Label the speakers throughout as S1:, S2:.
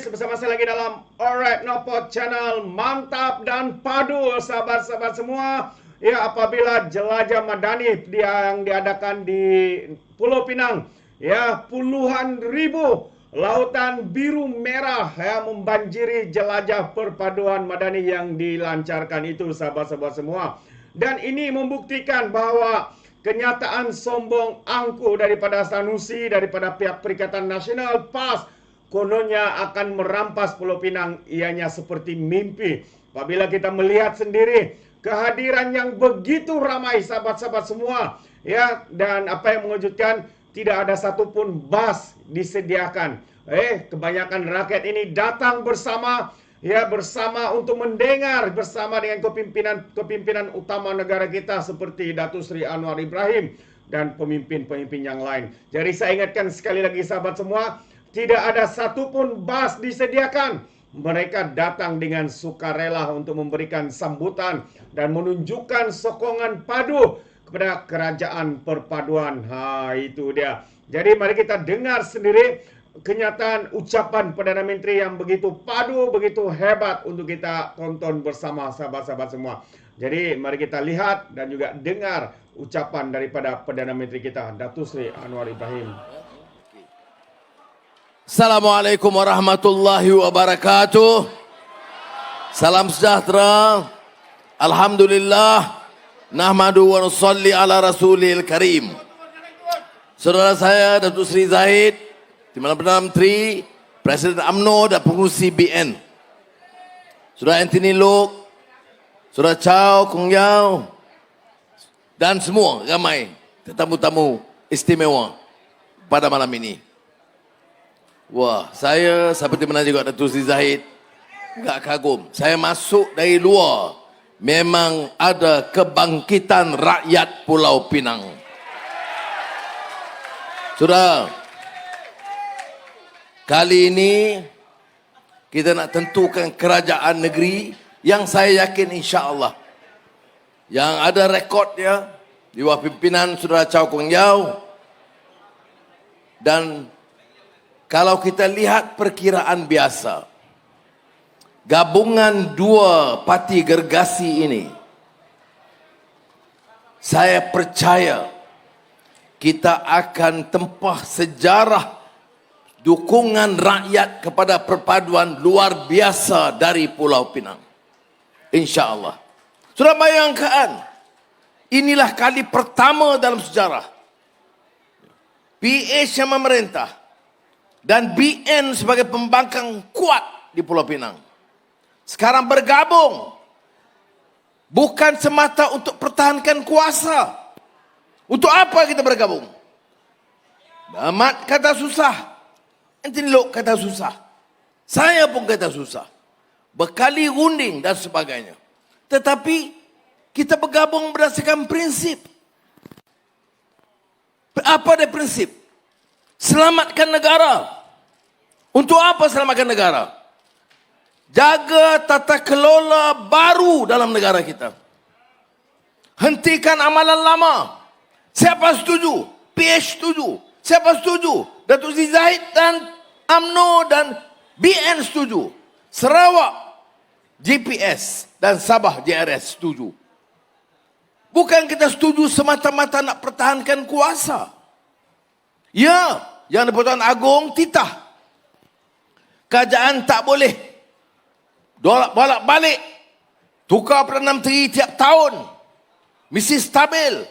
S1: guys, bersama saya lagi dalam Alright Nopod Channel. Mantap dan padu sahabat-sahabat semua. Ya, apabila jelajah madani yang diadakan di Pulau Pinang, ya, puluhan ribu lautan biru merah ya membanjiri jelajah perpaduan madani yang dilancarkan itu sahabat-sahabat semua. Dan ini membuktikan bahwa kenyataan sombong angkuh daripada Sanusi, daripada pihak Perikatan Nasional PAS, kononnya akan merampas Pulau Pinang, ianya seperti mimpi. Apabila kita melihat sendiri kehadiran yang begitu ramai sahabat-sahabat semua, ya, dan apa yang mengejutkan, tidak ada satupun bas disediakan. Kebanyakan rakyat ini datang bersama, ya, bersama untuk mendengar bersama dengan kepimpinan utama negara kita seperti Datuk Seri Anwar Ibrahim dan pemimpin-pemimpin yang lain. Jadi saya ingatkan sekali lagi sahabat semua, tidak ada satupun bas disediakan. Mereka datang dengan sukarela untuk memberikan sambutan dan menunjukkan sokongan padu kepada kerajaan perpaduan. Itu dia. Jadi mari kita dengar sendiri kenyataan ucapan Perdana Menteri yang begitu padu, begitu hebat untuk kita tonton bersama sahabat-sahabat semua. Jadi mari kita lihat dan juga dengar ucapan daripada Perdana Menteri kita, Datuk Seri Anwar Ibrahim.
S2: Assalamualaikum warahmatullahi wabarakatuh. Salam sejahtera. Alhamdulillah. Nahmadu wa nusalli ala rasulil karim. Saudara saya Datuk Seri Zahid, Timbalan Perdana Menteri, Presiden UMNO dan pengurusi BN. Saudara Anthony Loke, Saudara Chow Kong Yao, dan semua ramai tetamu-tamu istimewa pada malam ini. Wah, saya seperti mana juga Datuk Seri Zahid, enggak kagum. Saya masuk dari luar, memang ada kebangkitan rakyat Pulau Pinang. Saudara, kali ini kita nak tentukan kerajaan negeri yang saya yakin insya-Allah yang ada rekodnya di bawah pimpinan Saudara Chow Kong Yao. Dan kalau kita lihat perkiraan biasa, gabungan dua parti gergasi ini, saya percaya kita akan tempah sejarah dukungan rakyat kepada perpaduan luar biasa dari Pulau Pinang. Insya Allah. Sudah bayangkan, inilah kali pertama dalam sejarah PH yang memerintah dan BN sebagai pembangkang kuat di Pulau Pinang sekarang bergabung, bukan semata untuk pertahankan kuasa. Untuk apa kita bergabung? Ahmad kata susah, Anthony Loke kata susah, saya pun kata susah, berkali runding dan sebagainya. Tetapi kita bergabung berdasarkan prinsip. Apa dia prinsip? Selamatkan negara. Untuk apa selamatkan negara? Jaga tata kelola baru dalam negara kita. Hentikan amalan lama. Siapa setuju? PH setuju. Siapa setuju? Datuk Seri Zahid dan UMNO dan BN setuju. Sarawak GPS dan Sabah JRS setuju. Bukan kita setuju semata-mata nak pertahankan kuasa. Ya, yang di-Pertuan Agong titah. Kerajaan tak boleh bolak-balik tukar Perdana Menteri tiap tahun. Mesti stabil.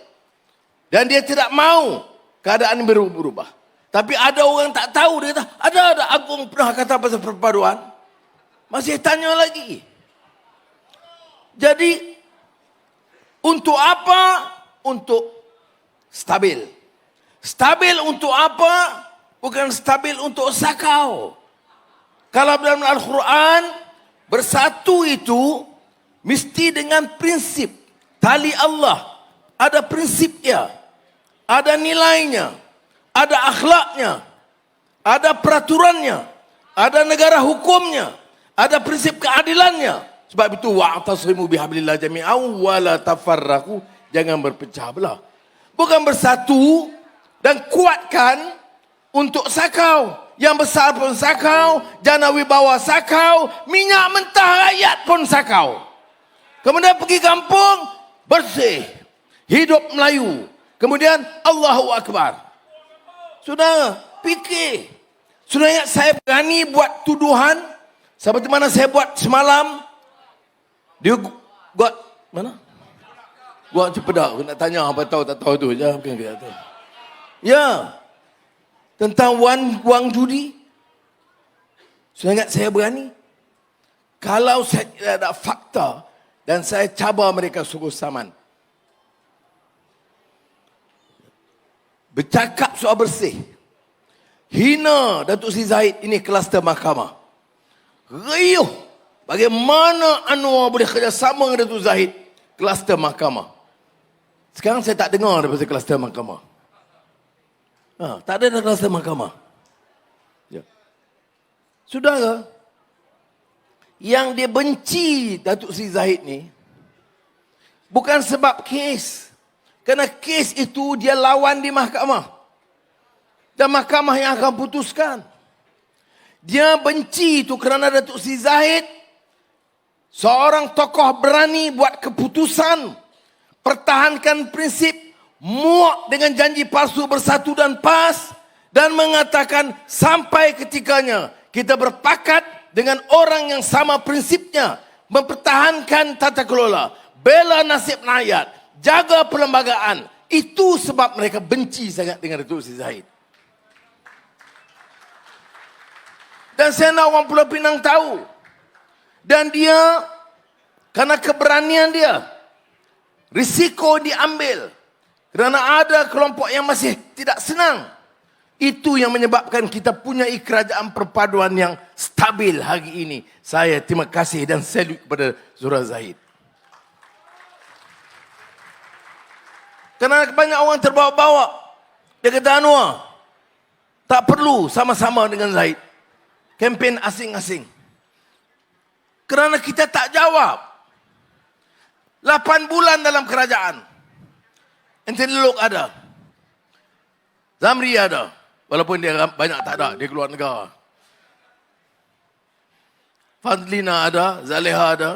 S2: Dan dia tidak mau keadaan berubah. Tapi ada orang tak tahu, dia kata, ada Agong pernah kata pasal perpaduan. Masih tanya lagi. Jadi, untuk apa? Untuk stabil. Stabil untuk apa? Bukan stabil untuk sakau. Kalau dalam Al-Quran, bersatu itu mesti dengan prinsip. Tali Allah. Ada prinsipnya. Ada nilainya. Ada akhlaknya. Ada peraturannya. Ada negara hukumnya. Ada prinsip keadilannya. Sebab itu wa'tasimu bihablillah jami'an wa la tafarraqu, jangan berpecah belah. Bukan bersatu dan kuatkan untuk sakau. yang besar pun sakau, jana wibawa sakau, minyak mentah rakyat pun sakau. Kemudian pergi kampung, bersih, hidup Melayu. Kemudian Allahu Akbar. Saudara, fikir. Sudah ingat saya berani buat tuduhan, seperti mana saya buat semalam. Dia buat, mana? Buat cepedak, nak tanya apa tahu tak tahu tu. Jangan kata. Ya. Tentang wang judi. Sudah ingat saya berani. Kalau saya tidak ada fakta dan saya cabar mereka sungguh saman. Bercakap soal bersih. Hina Datuk Seri Zahid, ini kluster mahkamah. Riuh. Bagaimana Anwar boleh kerjasama dengan Datuk Zahid. Kluster mahkamah. Sekarang saya tak dengar daripada kluster mahkamah. Tak ada kluster mahkamah. Ya. Saudara, yang dia benci Datuk Seri Zahid ni, bukan sebab kes. Kerana kes itu dia lawan di mahkamah. Dan mahkamah yang akan putuskan. Dia benci itu kerana Datuk Seri Zahid, seorang tokoh berani buat keputusan, pertahankan prinsip, muak dengan janji palsu bersatu dan PAS, dan mengatakan sampai ketikanya kita berpakat dengan orang yang sama prinsipnya, mempertahankan tata kelola, bela nasib rakyat, jaga perlembagaan. Itu sebab mereka benci sangat dengan Datuk Seri Zahid. Dan saya nak orang Pulau Pinang tahu. Dan dia, kerana keberanian dia, risiko diambil. Kerana ada kelompok yang masih tidak senang. Itu yang menyebabkan kita punya kerajaan perpaduan yang stabil hari ini. Saya terima kasih dan salut kepada Zura Zahid. Kerana banyak orang terbawa-bawa. Dia kata, Anwar, tak perlu sama-sama dengan Zahid. Kempen asing-asing. Kerana kita tak jawab. 8 bulan dalam kerajaan. Enten Lelok ada. Zamri ada. Walaupun dia banyak tak ada. Dia keluar negara. Fadlina ada. Zaleha ada.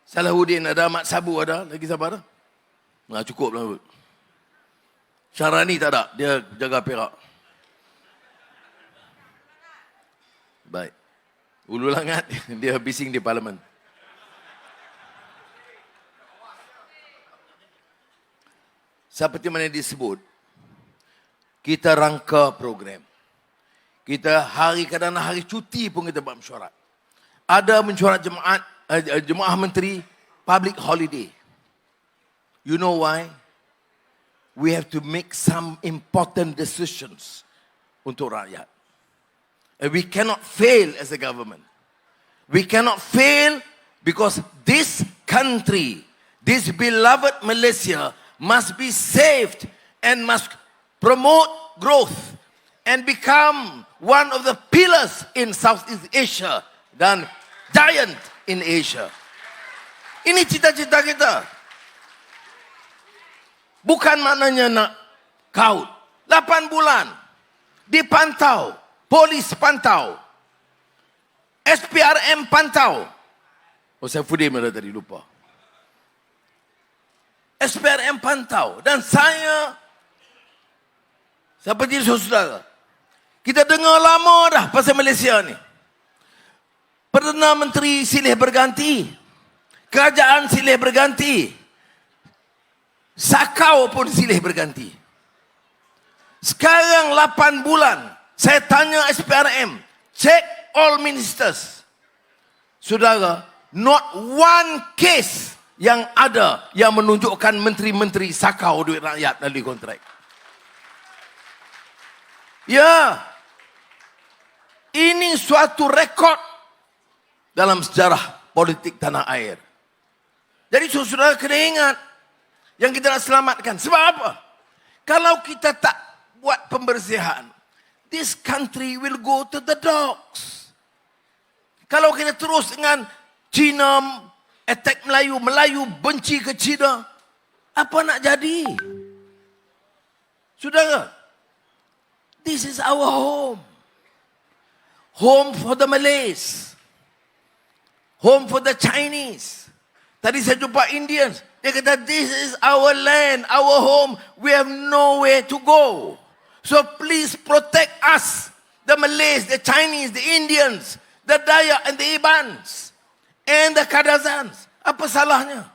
S2: Salahuddin ada. Mat Sabu ada. Lagi siapa ada? Cukup lah. Syarani tak ada. Dia jaga Perak. Baik. Ulu Langat. Dia bising di parlimen. Seperti mana disebut, kita rangka program. Kita kadang-kadang hari cuti pun kita buat mesyuarat. Ada mesyuarat jemaah menteri, public holiday. You know why? We have to make some important decisions untuk rakyat. And we cannot fail as a government. We cannot fail because this country, this beloved Malaysia, must be saved and must promote growth and become one of the pillars in Southeast Asia dan giant in Asia. Ini cita-cita kita. Bukan maknanya nak kaut. 8 bulan dipantau, polis pantau, SPRM pantau. Saya Fudim ada tadi lupa. SPRM pantau. Dan saya, seperti saudara, kita dengar lama dah pasal Malaysia ni. Perdana Menteri silih berganti. Kerajaan silih berganti. Sakau pun silih berganti. Sekarang 8 bulan. Saya tanya SPRM. Check all ministers. Saudara, not one case yang ada yang menunjukkan menteri-menteri sakau duit rakyat melalui kontrak. Ya. Ini suatu rekod dalam sejarah politik tanah air. Jadi saudara kena ingat yang kita nak selamatkan. Sebab apa? Kalau kita tak buat pembersihan, this country will go to the dogs. Kalau kita terus dengan Cina attack Melayu, Melayu benci ke Cina, apa nak jadi? Saudara, this is our home. home for the Malays, home for the Chinese. Tadi saya jumpa Indians. Dia kata, this is our land, our home. We have nowhere to go. So please protect us. The Malays, the Chinese, the Indians, the Dayak and the Ibans. And the Kadazans. Apa salahnya?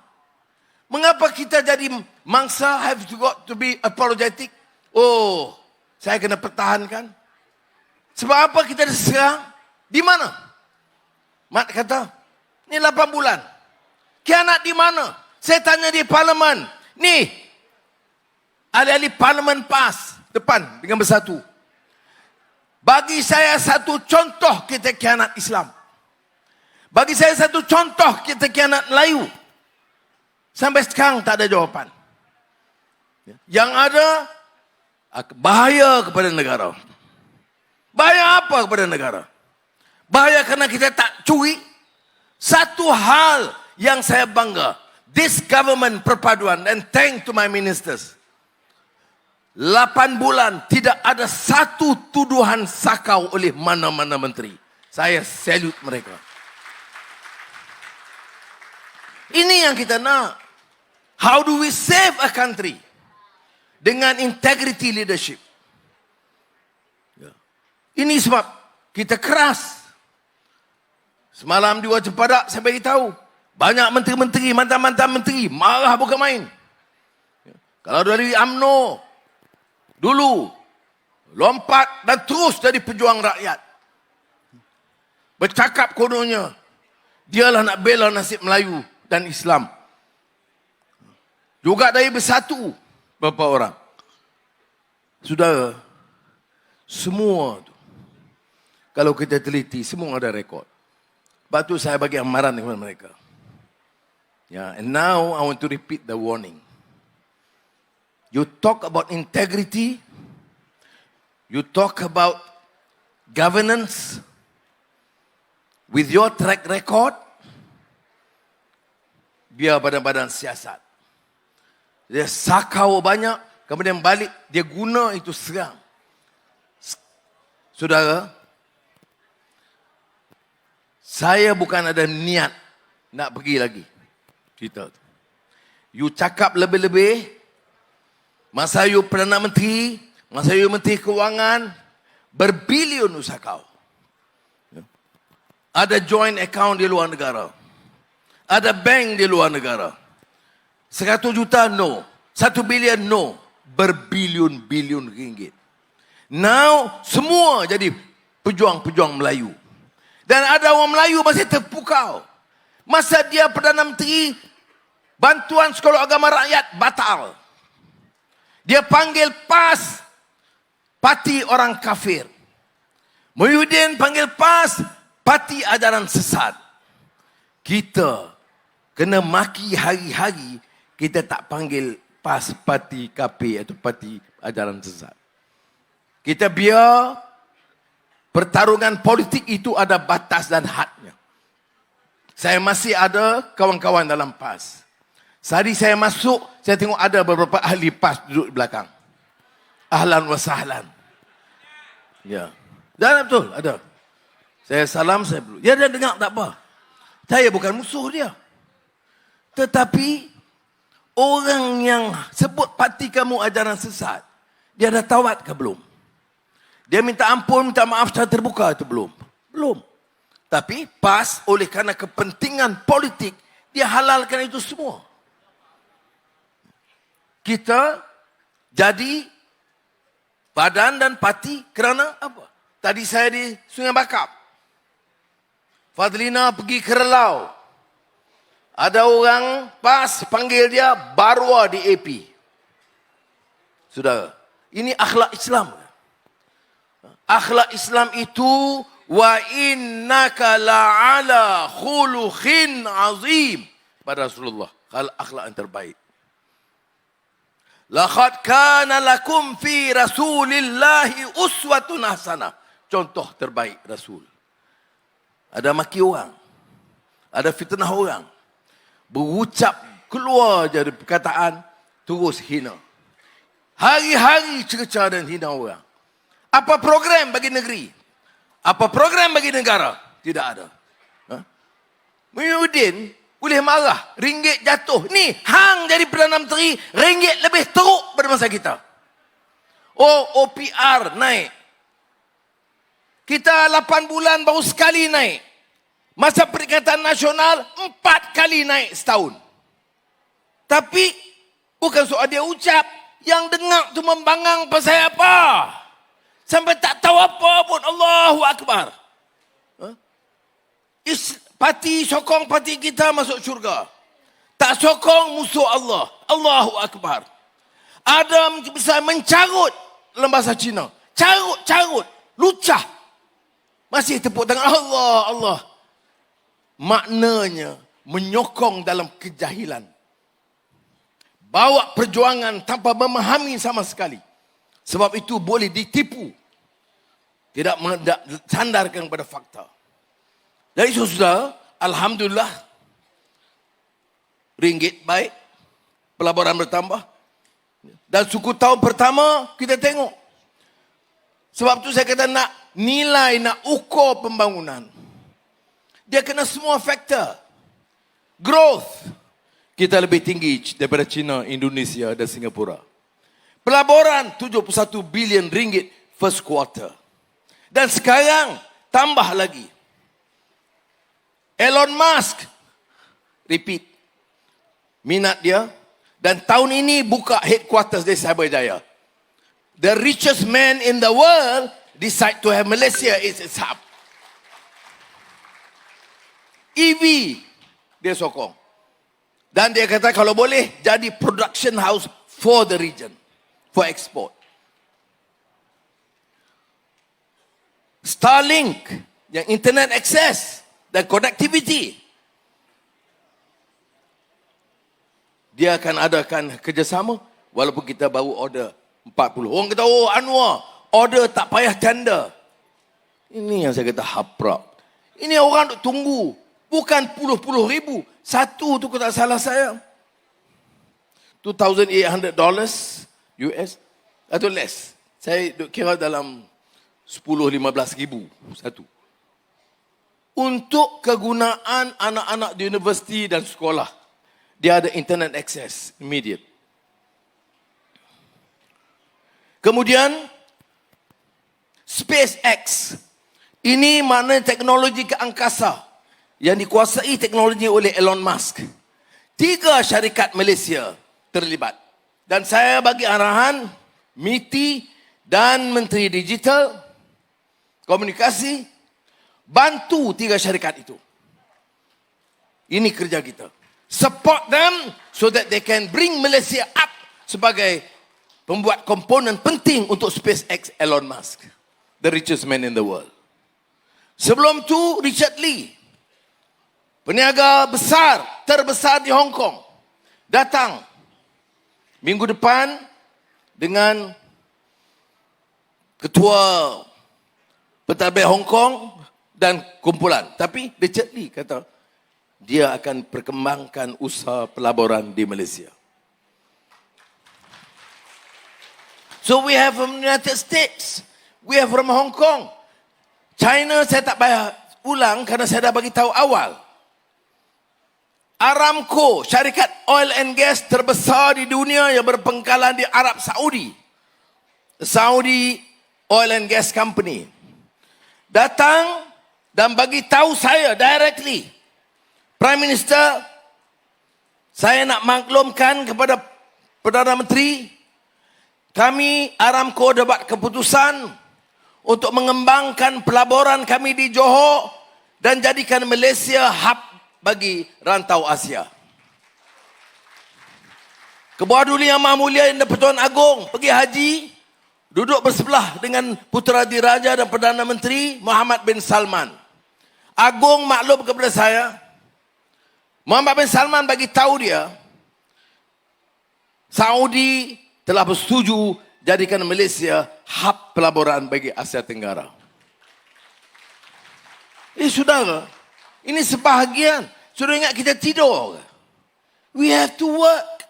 S2: Mengapa kita jadi mangsa have to be apologetic? Oh, saya kena pertahankan. Sebab apa kita diserang? Di mana? Mat kata, ni 8 bulan. Khianat di mana? Saya tanya di parlimen. Ni, ahli-ahli parlimen PAS. Depan dengan bersatu. Bagi saya satu contoh kita khianat Islam. Bagi saya satu contoh kita khianat Melayu. Sampai sekarang tak ada jawapan. Yang ada, bahaya kepada negara. Bahaya apa kepada negara? Bahaya kerana kita tak curi. Satu hal yang saya bangga. This government perpaduan, and thank to my ministers. 8 bulan tidak ada satu tuduhan sakau oleh mana-mana menteri. Saya salute mereka. Ini yang kita nak. How do we save a country? Dengan integrity leadership. Ini sebab kita keras. Semalam di Wajah Padak saya beritahu. Banyak menteri-menteri, mantan-mantan menteri marah bukan main. Kalau dari UMNO dulu lompat dan terus jadi pejuang rakyat. Bercakap kononnya dialah nak bela nasib Melayu dan Islam. Juga dari bersatu beberapa orang. Saudara, semua tu, kalau kita teliti, semua ada rekod. Sebab tu saya bagi amaran kepada mereka. And now I want to repeat the warning. You talk about integrity, you talk about governance, with your track record, biar badan-badan siasat. Dia sakau banyak, kemudian balik, dia guna itu serang. Saudara, saya bukan ada niat nak pergi lagi. Cerita tu. You cakap lebih-lebih, masa you Perdana Menteri, masa you Menteri Kewangan, berbilion usaha kau. Ada joint account di luar negara. Ada bank di luar negara. 100 juta, no. 1 bilion, no. Berbilion-bilion ringgit. Now, semua jadi pejuang-pejuang Melayu. Dan ada orang Melayu masih terpukau. Masa dia Perdana Menteri, bantuan sekolah agama rakyat batal. Dia panggil PAS, parti orang kafir. Muhyiddin panggil PAS, parti ajaran sesat. Kita kena maki hari-hari, kita tak panggil PAS parti kafir atau parti ajaran sesat. Kita biar pertarungan politik itu ada batas dan hadnya. Saya masih ada kawan-kawan dalam PAS. Sehari saya masuk, saya tengok ada beberapa ahli PAS duduk di belakang. Ahlan wa sahlan. Ya. Dan betul, ada. Saya salam, saya belum. Ya, dia dengar tak apa. Saya bukan musuh dia. Tetapi, orang yang sebut parti kamu ajaran sesat, dia dah taubat ke belum? Dia minta ampun, minta maaf secara terbuka itu belum? Belum. Tapi, PAS oleh kerana kepentingan politik, dia halalkan itu semua. Kita jadi badan dan parti kerana apa? Tadi saya di Sungai Bakap. Fadlina pergi ke Relau. Ada orang PAS panggil dia Barwa di AP. Saudara, ini akhlak Islam. Akhlak Islam itu wa innaka la'ala khuluqin azim pada Rasulullah. Akhlak yang terbaik. Laqad kana lakum fi Rasulillahi uswatun hasanah. Contoh terbaik Rasul. Ada maki orang. Ada fitnah orang. Berucap keluar dari perkataan terus hina. Hari-hari cerca dan hina orang. Apa program bagi negeri? Apa program bagi negara? Tidak ada. Muhyiddin boleh marah, ringgit jatuh. Ni hang jadi Perdana Menteri, ringgit lebih teruk pada masa kita. Oh, OPR naik. Kita 8 bulan baru sekali naik. Masa Perikatan Nasional 4 kali naik setahun. Tapi bukan soal dia ucap, yang dengar tu membangang pasal apa? Sampai tak tahu apa pun. Allahu Akbar. Parti sokong parti kita masuk syurga. Tak sokong musuh Allah. Allahu Akbar. Ada bisa mencarut dalam bahasa Cina. Carut. Lucah. Masih tepuk tangan. Allah. Maknanya menyokong dalam kejahilan. Bawa perjuangan tanpa memahami sama sekali. Sebab itu boleh ditipu. Tidak sandarkan pada fakta. Jadi saudara, alhamdulillah ringgit baik, pelaburan bertambah. Dan suku tahun pertama kita tengok. Sebab tu saya kata nak nilai, nak ukur pembangunan. Dia kena semua faktor. Growth. Kita lebih tinggi daripada China, Indonesia dan Singapura. Pelaburan 71 bilion ringgit first quarter. Dan sekarang tambah lagi. Elon Musk, repeat, minat dia. Dan tahun ini buka headquarters di Cyberjaya. The richest man in the world decide to have Malaysia as its hub. EV, dia sokong. Dan dia kata kalau boleh, jadi production house for the region. For export. Starlink, yang internet access dan connectivity. Dia akan adakan kerjasama walaupun kita baru order 40. Orang kata, oh Anwar, order tak payah tender. Ini yang saya kata haprap. Ini orang duk tunggu. Bukan puluh ribu. Satu tu tak salah saya. $2,800 US atau less. Saya duk kira dalam 10-15 ribu satu. Untuk kegunaan anak-anak di universiti dan sekolah. Dia ada internet access immediate. Kemudian SpaceX. Ini maknanya teknologi ke angkasa yang dikuasai teknologi oleh Elon Musk. 3 syarikat Malaysia terlibat. Dan saya bagi arahan MITI dan Menteri Digital Komunikasi bantu 3 syarikat itu. Ini kerja kita. Support them so that they can bring Malaysia up sebagai pembuat komponen penting untuk SpaceX Elon Musk. The richest man in the world. Sebelum tu Richard Lee, peniaga besar, terbesar di Hong Kong, datang minggu depan dengan ketua pentadbir Hong Kong dan kumpulan. Tapi Richard Lee kata, dia akan perkembangkan usaha pelaburan di Malaysia. So we have from United States, we have from Hong Kong. China saya tak payah ulang kerana saya dah bagi tahu awal. Aramco, syarikat oil and gas terbesar di dunia yang berpangkalan di Arab Saudi. Saudi Oil and Gas Company. Datang dan bagi tahu saya directly. Prime Minister, saya nak maklumkan kepada Perdana Menteri, kami Aramco dapat keputusan untuk mengembangkan pelaburan kami di Johor dan jadikan Malaysia hub bagi rantau Asia. Kebuah Duli Yang Maha Mulia Yang Pertuan Agong pergi haji, duduk bersebelah dengan Putera Diraja dan Perdana Menteri Muhammad bin Salman. Agong maklum kepada saya, Muhammad bin Salman bagi tahu dia, Saudi telah bersetuju jadikan Malaysia hub pelaburan bagi Asia Tenggara. Saudara, ini sebahagian. Sudah ingat kita tidur. We have to work.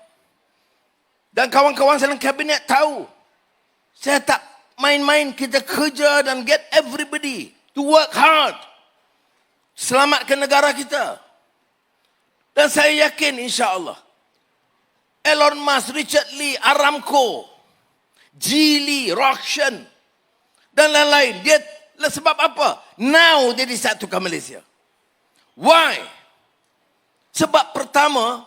S2: Dan kawan-kawan dalam kabinet tahu. Saya tak main-main, kita kerja dan get everybody to to work hard. Selamatkan negara kita. Dan saya yakin insya-Allah Elon Musk, Richard Lee, Aramco, Geely, Rockson dan lain-lain. Dia sebab apa? Now dia disatukan Malaysia. Why? Sebab pertama,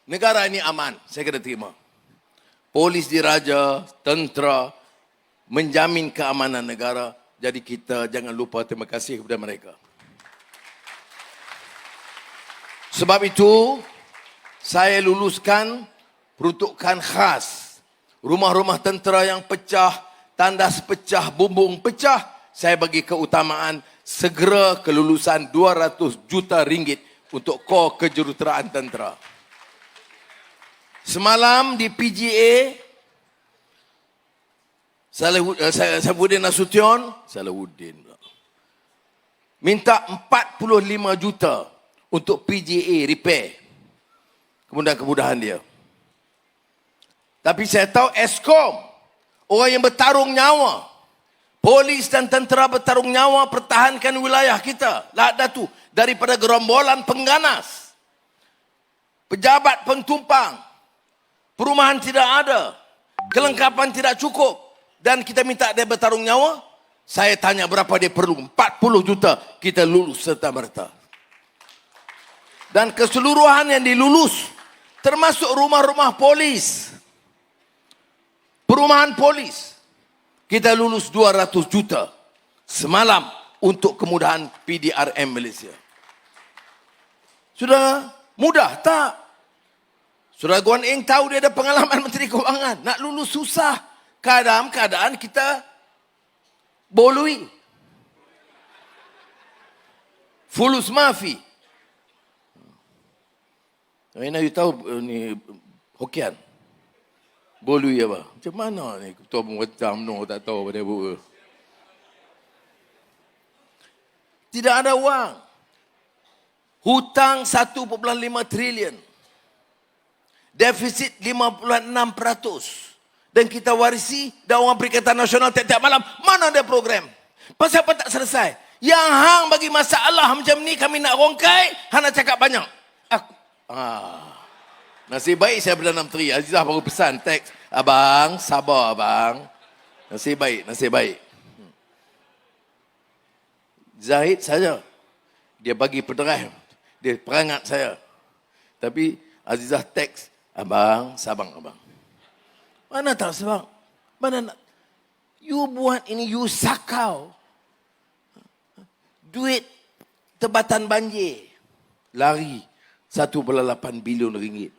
S2: negara ini aman. Saya kena terima. Polis diraja, tentera menjamin keamanan negara. Jadi kita jangan lupa terima kasih kepada mereka. Sebab itu, saya luluskan peruntukan khas. Rumah-rumah tentera yang pecah, tandas pecah, bumbung pecah, saya bagi keutamaan segera kelulusan 200 juta ringgit untuk kor kejuruteraan tentera. Semalam di PGA, Salahuddin Nasution, minta 45 juta untuk PGA repair. Kemudahan-kemudahan dia. Tapi saya tahu Eskom, orang yang bertarung nyawa, polis dan tentera bertarung nyawa pertahankan wilayah kita, Datu, daripada gerombolan pengganas, pejabat pentumpang, perumahan tidak ada, kelengkapan tidak cukup, dan kita minta dia bertarung nyawa. Saya tanya berapa dia perlu, 40 juta, kita lulus serta-merta. Dan keseluruhan yang dilulus, termasuk rumah-rumah polis, perumahan polis, kita lulus 200 juta semalam untuk kemudahan PDRM Malaysia. Sudah mudah tak? Saudara Guan Eng tahu dia ada pengalaman Menteri Kewangan. Nak lulus susah. Keadaan kita bolui. Fulus mafi. Mana you tahu ni Hokian? Bolui apa? Macam mana ni? Ketua Pemerintahan no tak tahu pada buku. Tidak ada wang. Hutang 1.5 trilion. Defisit 56%. Dan kita warisi dan orang Perikatan Nasional tiap-tiap malam. Mana ada program? Pasal apa tak selesai? Yang hang bagi masalah macam ni kami nak rongkai, hang nak cakap banyak. Nasib baik saya Perdana Menteri. Azizah baru pesan teks. Abang, sabar abang. Nasib baik. Zahid saja. Dia bagi pederive. Dia perangat saya. Tapi Azizah teks. Abang, sabang abang. Mana tak sebab? Mana nak? You buat ini, you sakau. Duit tebatan banjir. Lari 1.8 bilion ringgit.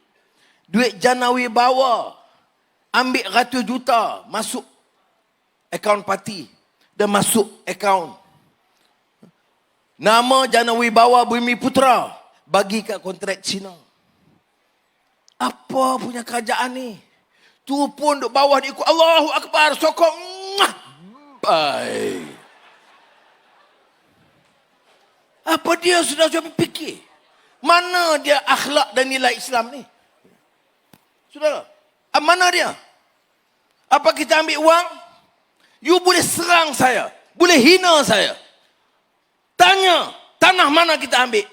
S2: Duit janawi bawa. Ambil ratus juta. Masuk akaun parti. Dan masuk akaun. Nama janawi bawa Bumi Putra. Bagi kat kontrak Cina. Apa punya kerajaan ni? Tu pun duk bawah dia ikut Allahu Akbar, sokong. Baik. Apa dia sudah cuba fikir? Mana dia akhlak dan nilai Islam ni? Saudara, mana dia? Apa kita ambil wang? You boleh serang saya, boleh hina saya. Tanya, tanah mana kita ambil?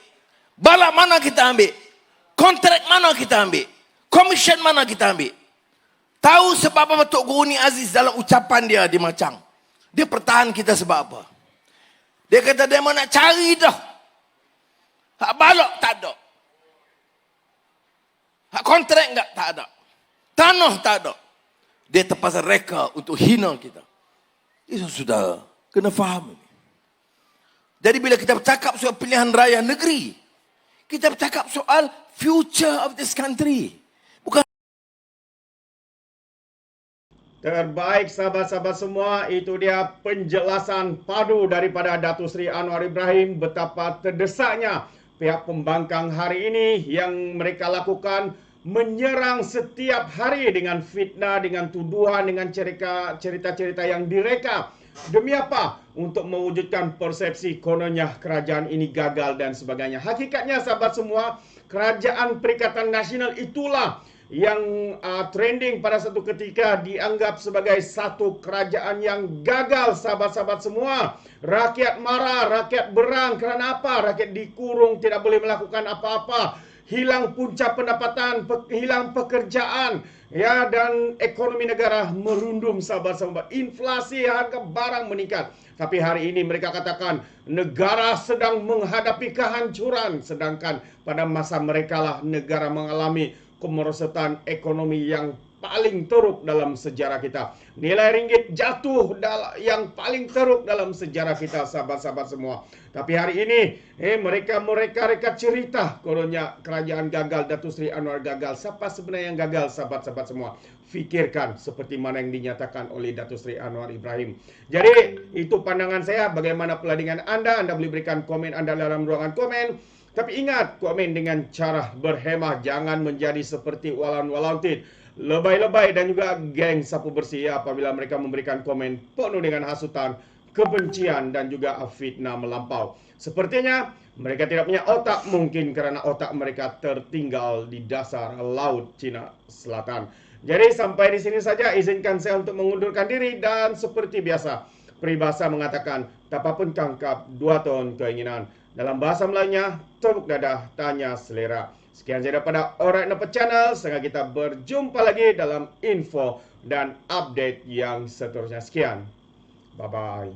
S2: Balak mana kita ambil? Kontrak mana kita ambil? Komisen mana kita ambil? Tahu sebab apa Tok Guru Ni Aziz dalam ucapan dia di Macang? Dia pertahan kita sebab apa? Dia kata dia nak cari dah. Hak balok tak ada. Hak kontrak enggak tak ada. Tanah tak ada. Dia terpaksa reka untuk hina kita. Itu sudah kena faham ini. Jadi bila kita bercakap soal pilihan raya negeri, kita bercakap soal future of this country.
S1: Terbaik sahabat-sahabat semua, itu dia penjelasan padu daripada Datuk Seri Anwar Ibrahim betapa terdesaknya pihak pembangkang hari ini yang mereka lakukan menyerang setiap hari dengan fitnah, dengan tuduhan, dengan cerita-cerita yang direka. Demi apa? Untuk mewujudkan persepsi kononnya kerajaan ini gagal dan sebagainya. Hakikatnya sahabat semua, kerajaan Perikatan Nasional itulah yang trending pada satu ketika dianggap sebagai satu kerajaan yang gagal, sahabat-sahabat semua. Rakyat marah, rakyat berang. Kerana apa? Rakyat dikurung, tidak boleh melakukan apa-apa. Hilang punca pendapatan, hilang pekerjaan, ya, dan ekonomi negara merundum, sahabat-sahabat. Inflasi, harga barang meningkat. Tapi hari ini mereka katakan negara sedang menghadapi kehancuran, sedangkan pada masa mereka lah negara mengalami kemerosotan ekonomi yang paling teruk dalam sejarah kita. Nilai ringgit jatuh yang paling teruk dalam sejarah kita, sahabat-sahabat semua. Tapi hari ini mereka cerita kononnya kerajaan gagal, Datuk Seri Anwar gagal. Siapa sebenarnya yang gagal, sahabat-sahabat semua? Fikirkan seperti mana yang dinyatakan oleh Datuk Seri Anwar Ibrahim. Jadi itu pandangan saya. Bagaimana peladingan Anda? Anda boleh berikan komen Anda dalam ruangan komen. Tapi ingat, komen dengan cara berhemah. Jangan menjadi seperti walan-walantit, lebay-lebay dan juga geng sapu bersih, ya, apabila mereka memberikan komen penuh dengan hasutan, kebencian dan juga fitnah melampau. Sepertinya mereka tidak punya otak, mungkin karena otak mereka tertinggal di dasar laut Cina Selatan. Jadi sampai di sini saja, izinkan saya untuk mengundurkan diri, dan seperti biasa peribahasa mengatakan tak apa pun tangkap 2 ton keinginan. Dalam bahasa Melayunya, tepuk dadah, tanya selera. Sekian saja daripada Alright Nampak Channel. Sehingga kita berjumpa lagi dalam info dan update yang seterusnya. Sekian. Bye-bye.